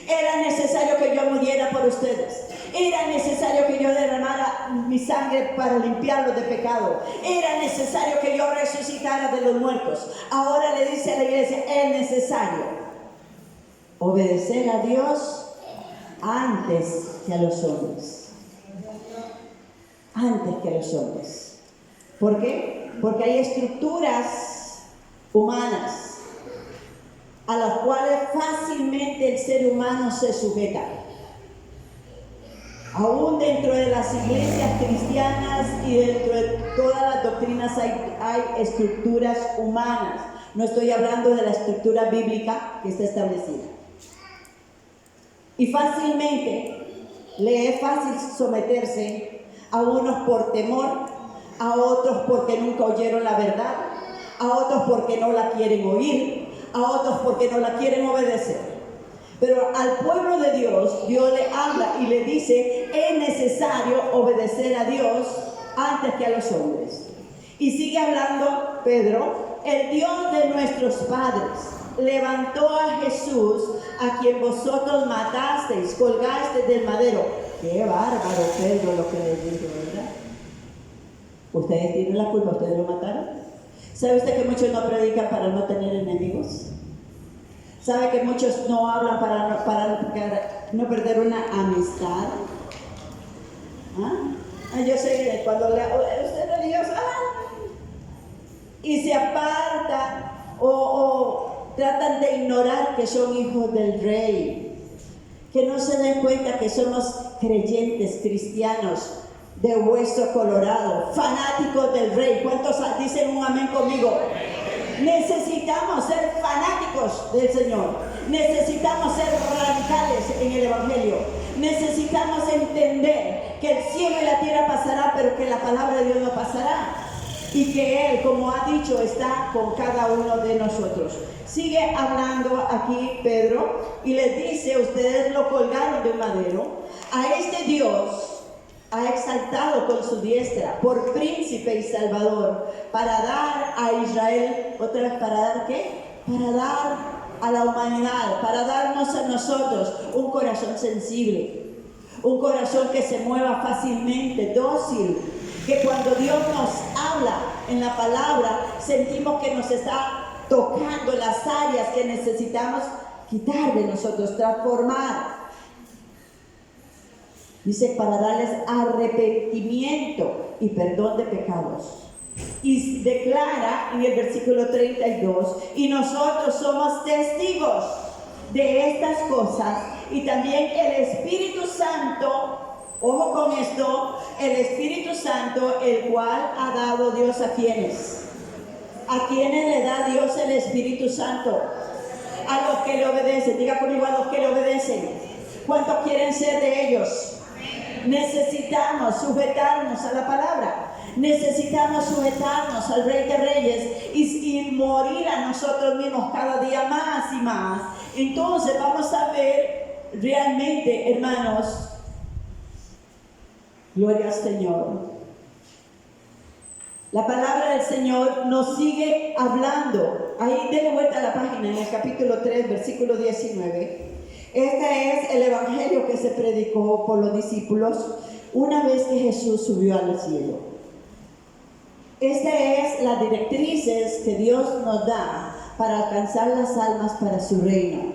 era necesario que yo muriera por ustedes, era necesario que yo derramara mi sangre para limpiarlos de pecado, era necesario que yo resucitara de los muertos. Ahora le dice a la iglesia, es necesario obedecer a Dios antes que a los hombres. Antes que a los hombres. ¿Por qué? Porque hay estructuras humanas a las cuales fácilmente el ser humano se sujeta. Aún dentro de las iglesias cristianas y dentro de todas las doctrinas hay estructuras humanas. No estoy hablando de la estructura bíblica que está establecida. Y fácilmente le es fácil someterse a unos por temor, a otros porque nunca oyeron la verdad, a otros porque no la quieren oír, a otros porque no la quieren obedecer. Pero al pueblo de Dios, Dios le habla y le dice, es necesario obedecer a Dios antes que a los hombres. Y sigue hablando Pedro, el Dios de nuestros padres levantó a Jesús, a quien vosotros matasteis, colgasteis del madero. Qué bárbaro, Pedro, lo que les dijo, ¿verdad? Ustedes tienen la culpa, ustedes lo mataron. ¿Sabe usted que muchos no predican para no tener enemigos? ¿Sabe que muchos no hablan para no perder una amistad? ¿Ah? Yo sé que cuando usted es religioso, y se apartan o tratan de ignorar que son hijos del rey, que no se den cuenta que somos creyentes cristianos de hueso colorado, fanáticos del rey. ¿Cuántos dicen un amén conmigo? Necesitamos ser fanáticos del Señor, necesitamos ser radicales en el Evangelio, necesitamos entender que el cielo y la tierra pasará, pero que la palabra de Dios no pasará, y que Él, como ha dicho, está con cada uno de nosotros. Sigue hablando aquí Pedro y les dice: ustedes lo colgaron de un madero, a este Dios ha exaltado con su diestra por príncipe y salvador, para dar a Israel, otra vez, ¿para dar qué? Para dar a la humanidad, para darnos a nosotros un corazón sensible, un corazón que se mueva fácilmente, dócil, que cuando Dios nos habla en la palabra, sentimos que nos está tocando las áreas que necesitamos quitar de nosotros, transformar. Dice, para darles arrepentimiento y perdón de pecados. Y declara en el versículo 32, y nosotros somos testigos de estas cosas, y también el Espíritu Santo, ojo con esto, el Espíritu Santo, el cual ha dado Dios a quienes. ¿A quienes le da Dios el Espíritu Santo? A los que le obedecen. Diga conmigo, a los que le obedecen. ¿Cuántos quieren ser de ellos? Necesitamos sujetarnos a la palabra, necesitamos sujetarnos al Rey de Reyes y morir a nosotros mismos cada día más y más. Entonces vamos a ver realmente, hermanos, gloria al Señor. La palabra del Señor nos sigue hablando. Ahí denle vuelta a la página, en el capítulo 3, versículo 19. Este es el evangelio que se predicó por los discípulos una vez que Jesús subió al cielo. Esta es las directrices que Dios nos da para alcanzar las almas para su reino.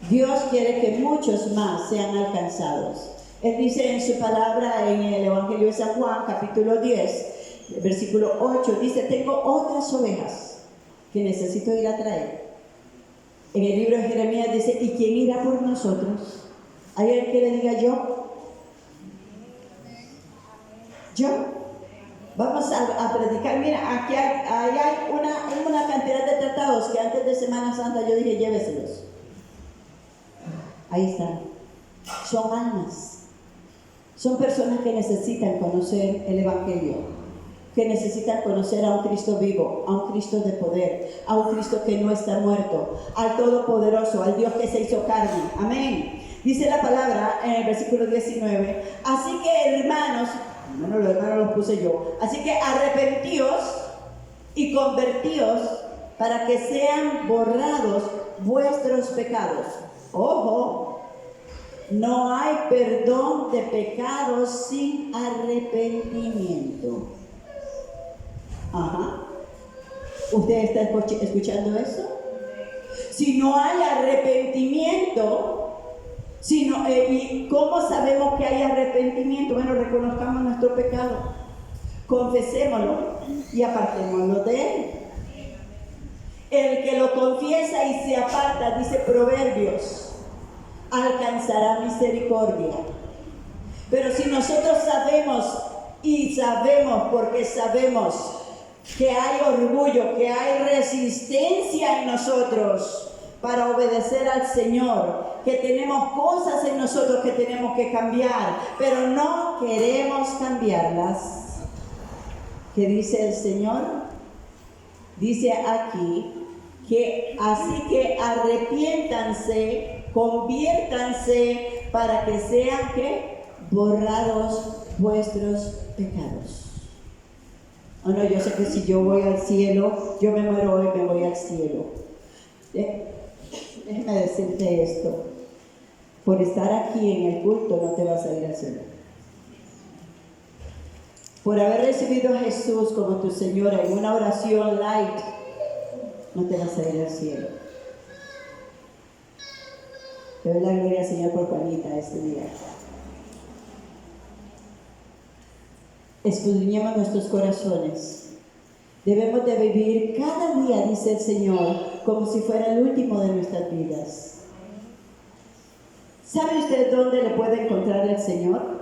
Dios quiere que muchos más sean alcanzados. Él dice en su palabra en el evangelio de San Juan, capítulo 10, versículo 8, dice: tengo otras ovejas que necesito ir a traer. En el libro de Jeremías dice: ¿y quién irá por nosotros? ¿Hay alguien que le diga yo? ¿Yo? Vamos a predicar. Mira, aquí hay una cantidad de tratados que antes de Semana Santa yo dije: lléveselos. Ahí están. Son almas. Son personas que necesitan conocer el Evangelio, que necesitan conocer a un Cristo vivo, a un Cristo de poder, a un Cristo que no está muerto, al Todopoderoso, al Dios que se hizo carne. Amén. Dice la palabra en el versículo 19: así que hermanos, bueno, los hermanos los puse yo, así que arrepentíos y convertíos para que sean borrados vuestros pecados. Ojo, no hay perdón de pecados sin arrepentimiento. Ajá. ¿Usted está escuchando eso? Si no hay arrepentimiento, ¿y cómo sabemos que hay arrepentimiento? Bueno, reconozcamos nuestro pecado, confesémoslo y apartémoslo de él. El que lo confiesa y se aparta, dice Proverbios, alcanzará misericordia. Pero si nosotros sabemos porque sabemos que hay orgullo, que hay resistencia en nosotros para obedecer al Señor, que tenemos cosas en nosotros que tenemos que cambiar, pero no queremos cambiarlas. ¿Qué dice el Señor? Dice aquí que así que arrepiéntanse, conviértanse para que sean ¿qué? Borrados vuestros pecados. Oh, no, yo sé que si yo voy al cielo, yo me muero hoy, me voy al cielo. Déjeme decirte esto: por estar aquí en el culto no te vas a ir al cielo. Por haber recibido a Jesús como tu Señor en una oración light, no te vas a ir al cielo. Te doy la gloria al Señor por Juanita este día. escudriñemos nuestros corazones. Debemos de vivir cada día, dice el Señor, como si fuera el último de nuestras vidas. ¿Sabe usted dónde le puede encontrar el Señor?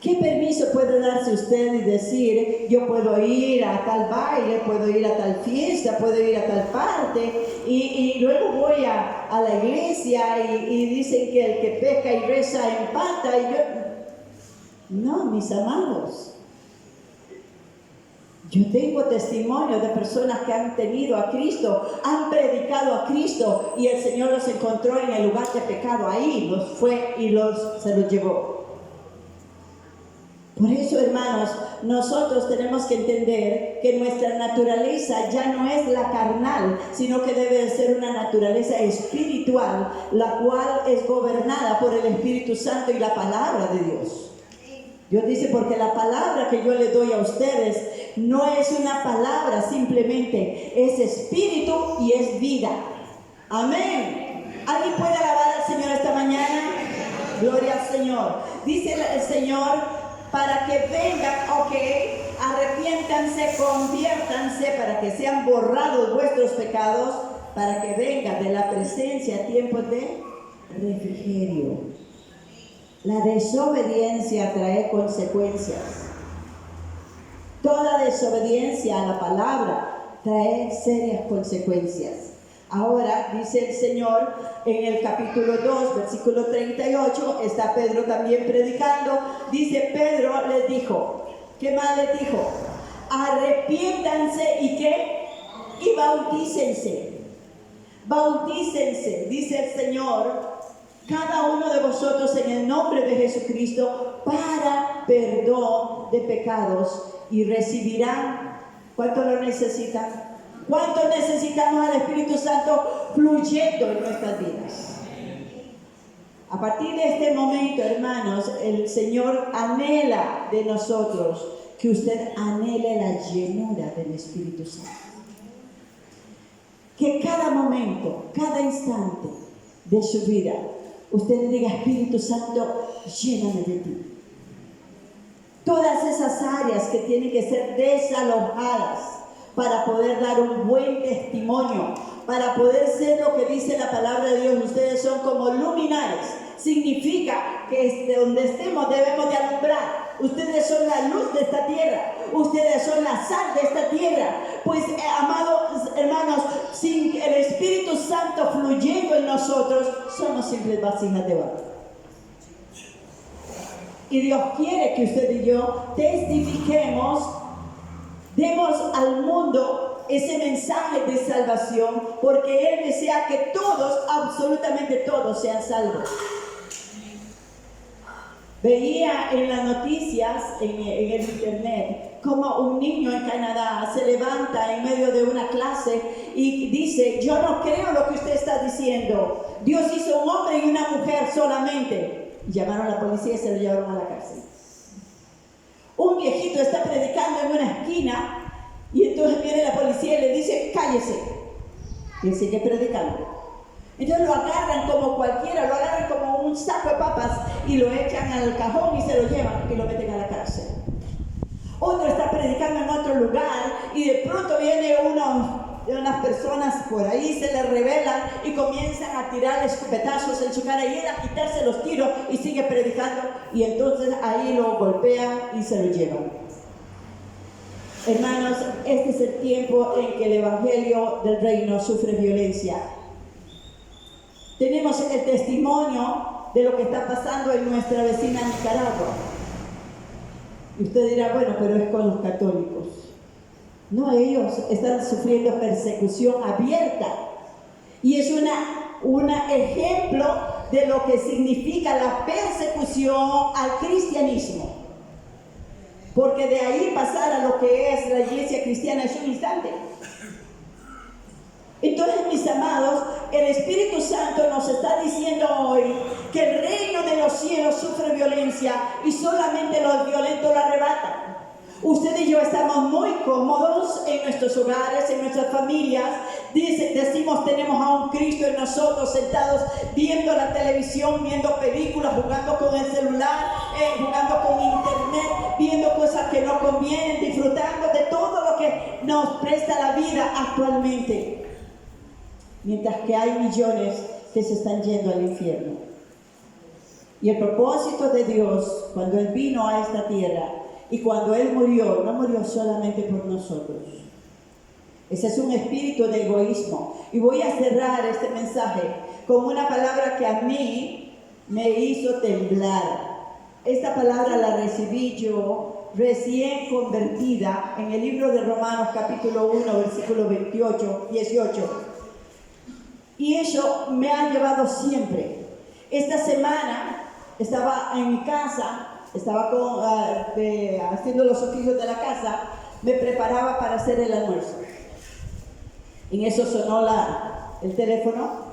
¿Qué permiso puede darse usted y decir, yo puedo ir a tal baile, puedo ir a tal fiesta, puedo ir a tal parte y luego voy a la iglesia y dicen que el que peca y reza empata y yo... No, mis amados. Yo tengo testimonio de personas que han tenido a Cristo, han predicado a Cristo y el Señor los encontró en el lugar de pecado. Ahí los fue y se los llevó. Por eso, hermanos, nosotros tenemos que entender que nuestra naturaleza ya no es la carnal, sino que debe de ser una naturaleza espiritual, la cual es gobernada por el Espíritu Santo y la palabra de Dios. Dios dice, porque la palabra que yo le doy a ustedes no es una palabra simplemente, es espíritu y es vida. Amén. ¿Alguien puede alabar al Señor esta mañana? Gloria al Señor. Dice el Señor, para que vengan, arrepiéntanse, conviértanse, para que sean borrados vuestros pecados, para que vengan de la presencia tiempos de refrigerio. La desobediencia trae consecuencias. Toda desobediencia a la palabra trae serias consecuencias. Ahora dice el Señor en el capítulo 2, versículo 38, está Pedro también predicando. Dice, Pedro les dijo, ¿qué más les dijo? Arrepiéntanse y ¿qué? Y bautícense. Bautícense, dice el Señor, cada uno de vosotros en el nombre de Jesucristo para perdón de pecados y recibirán. ¿Cuánto lo necesitan? ¿Cuánto necesitamos al Espíritu Santo fluyendo en nuestras vidas? A partir de este momento, hermanos, el Señor anhela de nosotros que usted anhele la llenura del Espíritu Santo. Que cada momento, cada instante de su vida, usted le diga, Espíritu Santo, lléname de ti. Todas esas áreas que tienen que ser desalojadas para poder dar un buen testimonio, para poder ser lo que dice la palabra de Dios. Ustedes son como luminares. Significa que donde estemos debemos de alumbrar. Ustedes son la luz de esta tierra. Ustedes son la sal de esta tierra. Pues, amados hermanos, sin el Espíritu Santo fluyendo en nosotros, somos simples vasijas de barro. Y Dios quiere que usted y yo testifiquemos, demos al mundo ese mensaje de salvación, porque Él desea que todos, absolutamente todos, sean salvos. Veía en las noticias, en el internet, como un niño en Canadá se levanta en medio de una clase y dice, yo no creo lo que usted está diciendo. Dios hizo un hombre y una mujer solamente. Llamaron a la policía y se lo llevaron a la cárcel. Un viejito está predicando en una esquina y entonces viene la policía y le dice, cállese. Y él sigue predicando. Entonces lo agarran como cualquiera, lo agarran como un saco de papas y lo echan al cajón y se lo llevan y lo meten a la cárcel. Otro está predicando en otro lugar y de pronto viene unas personas por ahí, se le rebelan y comienzan a tirar escopetazos en su cara y él a quitarse los tiros y sigue predicando y entonces ahí lo golpean y se lo llevan. Hermanos, este es el tiempo en que el evangelio del reino sufre violencia. Tenemos el testimonio de lo que está pasando en nuestra vecina Nicaragua. Y usted dirá, bueno, pero es con los católicos. No, ellos están sufriendo persecución abierta. Y es un ejemplo de lo que significa la persecución al cristianismo. Porque de ahí pasar a lo que es la iglesia cristiana es un instante. Entonces, mis amados, el Espíritu Santo nos está diciendo hoy que el reino de los cielos sufre violencia y solamente los violentos lo arrebatan. Usted y yo estamos muy cómodos en nuestros hogares, en nuestras familias. Decimos, tenemos a un Cristo en nosotros, sentados viendo la televisión, viendo películas, jugando con el celular, jugando con internet, viendo cosas que no convienen, disfrutando de todo lo que nos presta la vida actualmente. Mientras que hay millones que se están yendo al infierno. Y el propósito de Dios, cuando Él vino a esta tierra y cuando Él murió, no murió solamente por nosotros. Ese es un espíritu de egoísmo. Y voy a cerrar este mensaje con una palabra que a mí me hizo temblar. Esta palabra la recibí yo recién convertida en el libro de Romanos capítulo 1, versículo 18. Y eso me ha llevado siempre. Esta semana estaba en mi casa, estaba haciendo los oficios de la casa, me preparaba para hacer el almuerzo. En eso sonó el teléfono.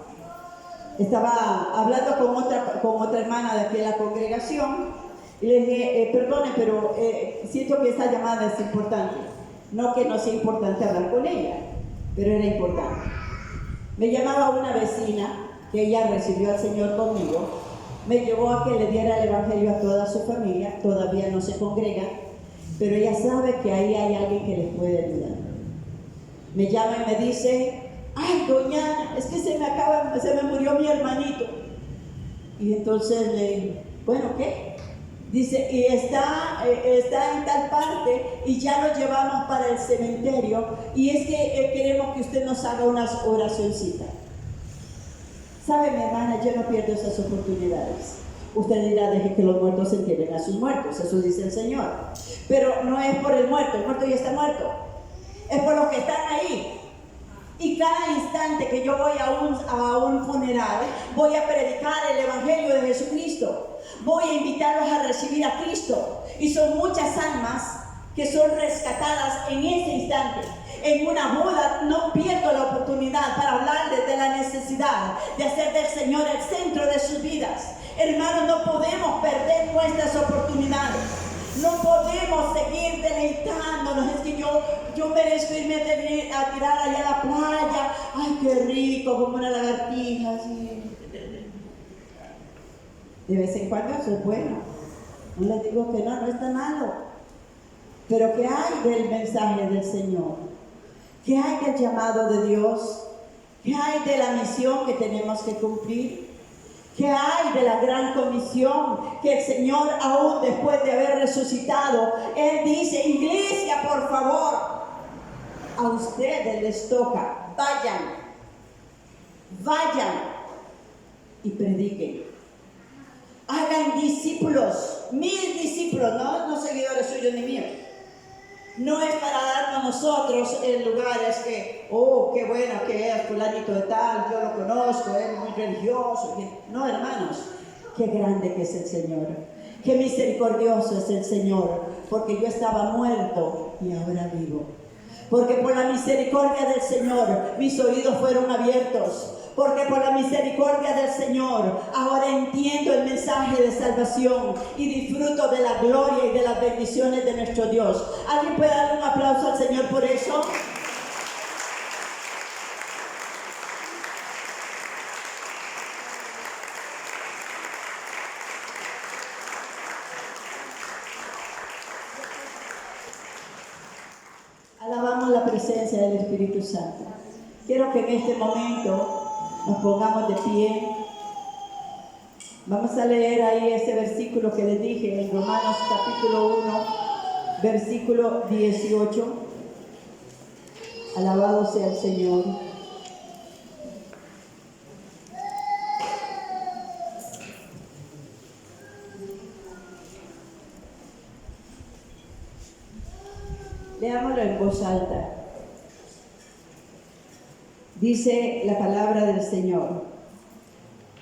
Estaba hablando con otra hermana de aquí de la congregación y le dije, perdone, pero siento que esta llamada es importante. No que no sea importante hablar con ella, pero era importante. Me llamaba una vecina que ella recibió al Señor conmigo, me llevó a que le diera el evangelio a toda su familia, todavía no se congrega, pero ella sabe que ahí hay alguien que les puede ayudar. Me llama y me dice, ay, doña, es que se me murió mi hermanito. Y entonces le digo, bueno, ¿qué? Dice, y está en tal parte y ya lo llevamos para el cementerio y es que queremos que usted nos haga unas oracioncitas. ¿Sabe, mi hermana? Yo no pierdo esas oportunidades. Usted dirá, deje que los muertos se entierren a sus muertos, eso dice el Señor. Pero no es por el muerto ya está muerto. Es por los que están ahí. Y cada instante que yo voy a un funeral, voy a predicar el evangelio de Jesucristo. Voy a invitarlos a recibir a Cristo. Y son muchas almas que son rescatadas en ese instante. En una boda no pierdo la oportunidad para hablarles de la necesidad de hacer del Señor el centro de sus vidas. Hermanos, no podemos perder nuestras oportunidades. No podemos seguir deleitándonos. Es que yo merezco irme a tirar allá a la playa. Ay, qué rico, como una lagartija. Así. De vez en cuando eso es bueno. No les digo que no está malo. Pero ¿qué hay del mensaje del Señor? ¿Qué hay del llamado de Dios? ¿Qué hay de la misión que tenemos que cumplir? ¿Qué hay de la gran comisión que el Señor, aún después de haber resucitado, Él dice, iglesia, por favor, a ustedes les toca, vayan y prediquen. Hagan discípulos, mis discípulos, no seguidores suyos ni míos. No es para darnos nosotros en lugares que, oh, qué bueno que es fulanito de tal, yo lo conozco, es muy religioso. No, hermanos, qué grande que es el Señor, qué misericordioso es el Señor, porque yo estaba muerto y ahora vivo. Porque por la misericordia del Señor mis oídos fueron abiertos. Porque por la misericordia del Señor ahora entiendo el mensaje de salvación y disfruto de la gloria y de las bendiciones de nuestro Dios. ¿Alguien puede darle un aplauso al Señor por eso? Alabamos la presencia del Espíritu Santo. Quiero que en este momento nos pongamos de pie. Vamos a leer ahí ese versículo que les dije en Romanos capítulo 1, versículo 18. Alabado sea el Señor. Leámoslo en voz alta. Dice la palabra del Señor.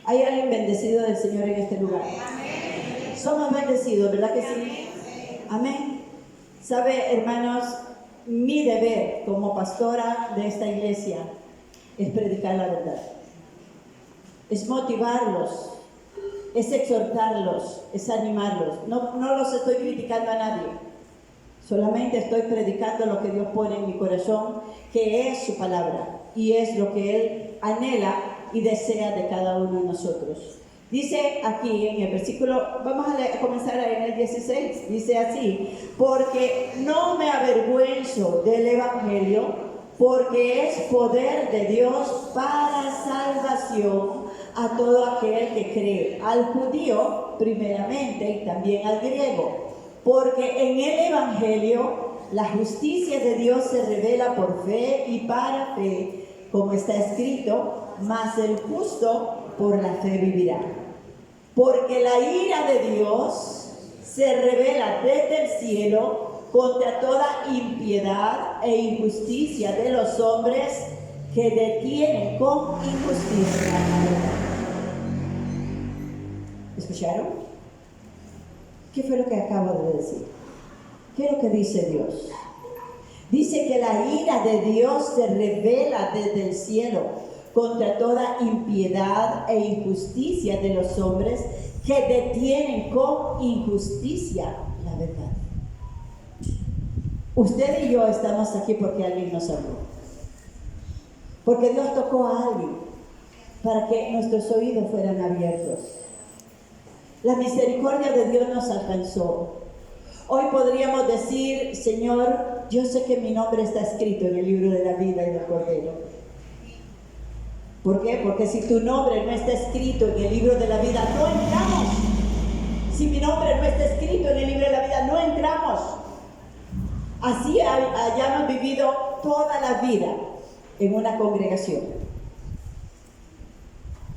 ¿Hay alguien bendecido del Señor en este lugar? Amén. Somos bendecidos, ¿verdad que sí? Amén. ¿Sabe, hermanos? Mi deber como pastora de esta iglesia es predicar la verdad. Es motivarlos, es exhortarlos, es animarlos. No los estoy criticando a nadie. Solamente estoy predicando lo que Dios pone en mi corazón, que es su palabra. y es lo que Él anhela y desea de cada uno de nosotros. Dice aquí en el versículo, vamos a comenzar en el 16, dice así: porque no me avergüenzo del Evangelio, porque es poder de Dios para salvación a todo aquel que cree, al judío primeramente y también al griego, porque en el Evangelio la justicia de Dios se revela por fe y para fe, como está escrito, mas el justo por la fe vivirá. Porque la ira de Dios se revela desde el cielo contra toda impiedad e injusticia de los hombres que detienen con injusticia la verdad. ¿Escucharon? ¿Qué fue lo que acabo de decir? ¿Qué es lo que dice Dios? Dice que la ira de Dios se revela desde el cielo contra toda impiedad e injusticia de los hombres que detienen con injusticia la verdad. Usted y yo estamos aquí porque alguien nos habló, porque Dios tocó a alguien para que nuestros oídos fueran abiertos. La misericordia de Dios nos alcanzó. Hoy podríamos decir: Señor, yo sé que mi nombre está escrito en el libro de la vida y del Cordero. ¿Por qué? Porque si tu nombre no está escrito en el libro de la vida, no entramos. Si mi nombre no está escrito en el libro de la vida, no entramos. Así hayamos vivido toda la vida en una congregación.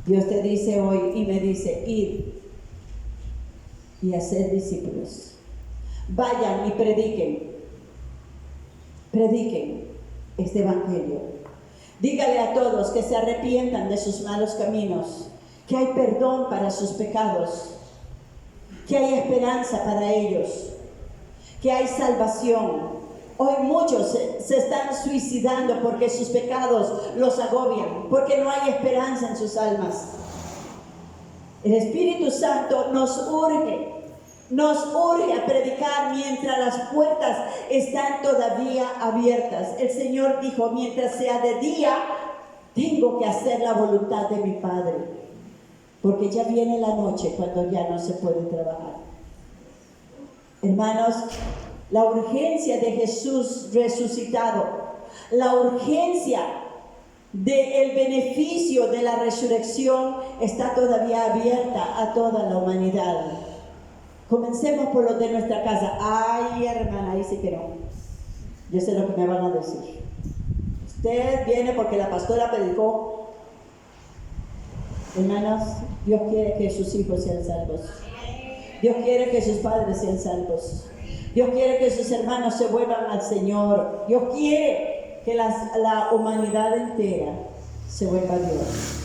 Dios te dice hoy y me dice: id y hacer discípulos. Vayan y prediquen este evangelio. Dígale a todos que se arrepientan de sus malos caminos, que hay perdón para sus pecados, que hay esperanza para ellos, que hay salvación. Hoy muchos se están suicidando porque sus pecados los agobian, porque no hay esperanza en sus almas. El Espíritu Santo nos urge a predicar mientras las puertas están todavía abiertas. El Señor dijo: mientras sea de día, tengo que hacer la voluntad de mi Padre, porque ya viene la noche cuando ya no se puede trabajar. Hermanos, la urgencia de Jesús resucitado, la urgencia del beneficio de la resurrección está todavía abierta a toda la humanidad. Comencemos por los de nuestra casa. Ay, hermana, ahí sí que no. Yo sé lo que me van a decir. Usted viene porque la pastora predicó. Hermanos, Dios quiere que sus hijos sean salvos. Dios quiere que sus padres sean salvos. Dios quiere que sus hermanos se vuelvan al Señor. Dios quiere que la humanidad entera se vuelva a Dios.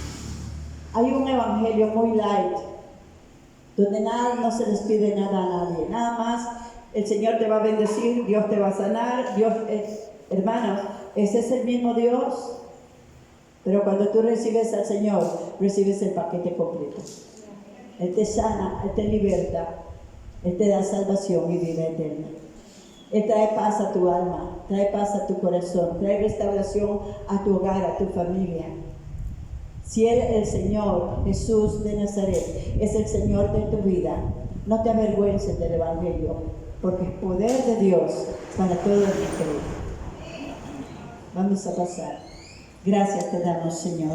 Hay un evangelio muy light, donde no se les pide nada a nadie, nada más el Señor te va a bendecir, Dios te va a sanar. Dios, hermanos, ese es el mismo Dios, pero cuando tú recibes al Señor, recibes el paquete completo. Él te sana, Él te liberta, Él te da salvación y vida eterna. Él trae paz a tu alma, trae paz a tu corazón, trae restauración a tu hogar, a tu familia. Si Él, el Señor Jesús de Nazaret, es el Señor de tu vida, no te avergüences del Evangelio, porque es poder de Dios para todo el que cree. Vamos a pasar. Gracias te damos, Señor.